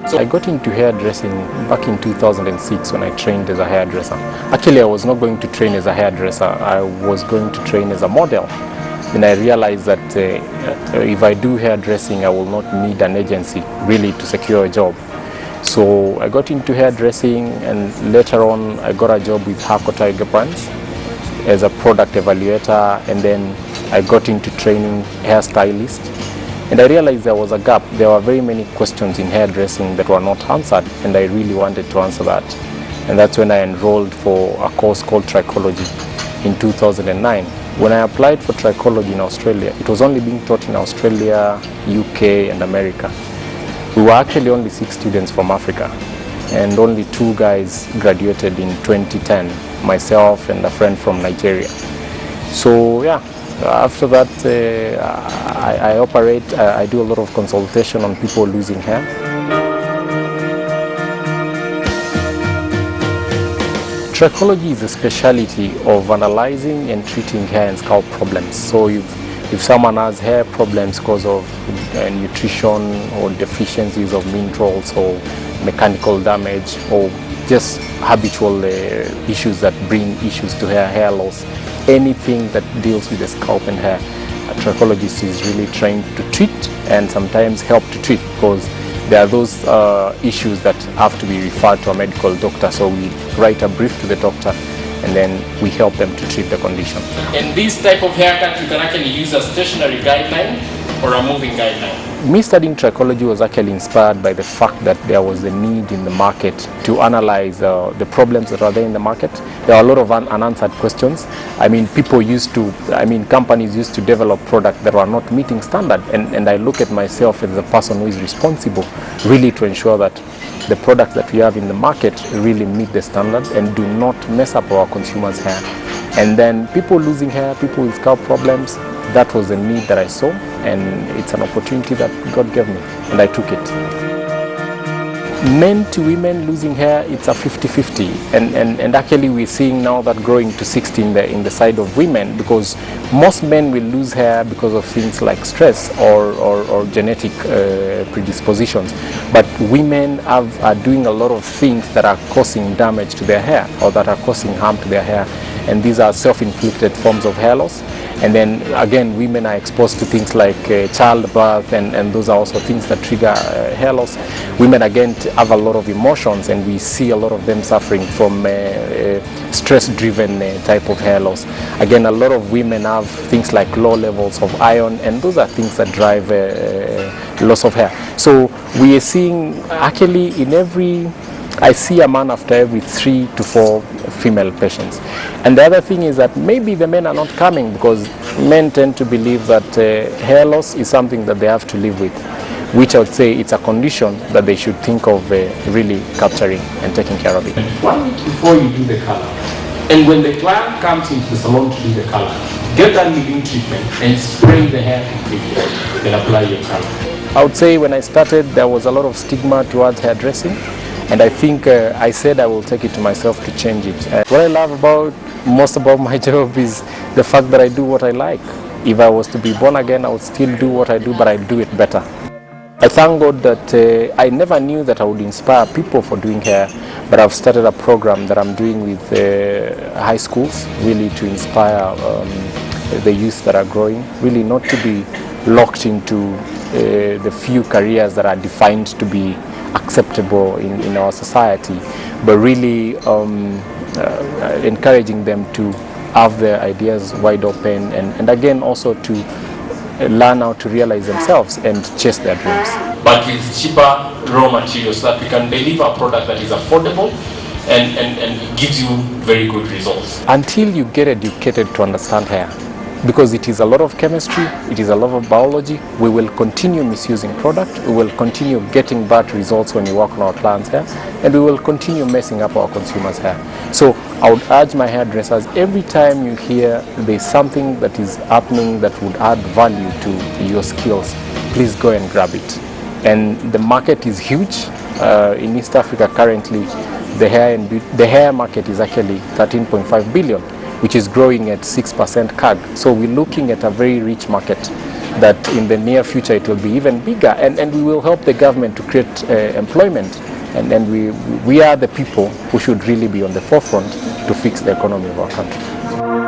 So I got into hairdressing back in 2006 when I trained as a hairdresser. Actually, I was not going to train as a hairdresser. I was going to train as a model. And I realized that if I do hairdressing, I will not need an agency really to secure a job. So I got into hairdressing, and later on I got a job with Harco Tiger Brands as a product evaluator, and then I got into training hairstylist. And I realized there was a gap. There were very many questions in hairdressing that were not answered, and I really wanted to answer that. And that's when I enrolled for a course called trichology in 2009. When I applied for trichology in Australia, it was only being taught in Australia, UK, and America. We were actually only 6 students from Africa, and only 2 guys graduated in 2010, myself and a friend from Nigeria. So yeah, after that I do a lot of consultation on people losing hair. Trichology is a specialty of analyzing and treating hair and scalp problems. So if someone has hair problems because of nutrition or deficiencies of minerals or mechanical damage or just habitual issues that bring issues to hair loss, anything that deals with the scalp and hair, a trichologist is really trained to treat and sometimes help to treat, because there are those issues that have to be referred to a medical doctor. So we write a brief to the doctor and then we help them to treat the condition. In this type of haircut, you can actually use a stationary guideline or a moving guideline. Me studying trichology was actually inspired by the fact that there was a need in the market to analyze the problems that are there in the market. There are a lot of unanswered questions. I mean, companies used to develop products that were not meeting standard, and I look at myself as the person who is responsible really to ensure that the products that we have in the market really meet the standard and do not mess up our consumers' hair. And then people losing hair, people with scalp problems, that was a need that I saw, and it's an opportunity that God gave me, and I took it. Men to women losing hair, it's a 50-50, and actually we're seeing now that growing to 60 in the side of women, because most men will lose hair because of things like stress or genetic predispositions, but women are doing a lot of things that are causing damage to their hair or that are causing harm to their hair, and these are self-inflicted forms of hair loss. And then again, women are exposed to things like childbirth, and those are also things that trigger hair loss. Women again have a lot of emotions, and we see a lot of them suffering from stress-driven type of hair loss. Again, a lot of women have things like low levels of iron, and those are things that drive loss of hair. So we are seeing actually I see a man after every 3 to 4 female patients. And the other thing is that maybe the men are not coming because men tend to believe that hair loss is something that they have to live with, which I would say it's a condition that they should think of really capturing and taking care of it. 1 week before you do the color, and when the client comes into the salon to do the color, get that leave-in treatment and spray the hair completely, then apply your color. I would say when I started, there was a lot of stigma towards hairdressing. And I think I said I will take it to myself to change it. What I love most about my job is the fact that I do what I like. If I was to be born again, I would still do what I do, but I do it better. I thank God that I never knew that I would inspire people for doing hair, but I've started a program that I'm doing with high schools, really to inspire the youth that are growing, really not to be locked into the few careers that are defined to be acceptable in our society, but really encouraging them to have their ideas wide open, and again also to learn how to realize themselves and chase their dreams. But with cheaper raw materials, so that we can deliver a product that is affordable and gives you very good results. Until you get educated to understand hair, because it is a lot of chemistry, it is a lot of biology, we will continue misusing product, we will continue getting bad results when we work on our clients' hair, and we will continue messing up our consumers' hair. So I would urge my hairdressers, every time you hear there's something that is happening that would add value to your skills, please go and grab it. And the market is huge. In East Africa currently, the hair market is actually 13.5 billion. Which is growing at 6% CAG. So we're looking at a very rich market. that in the near future it will be even bigger, and we will help the government to create employment, and we are the people who should really be on the forefront to fix the economy of our country.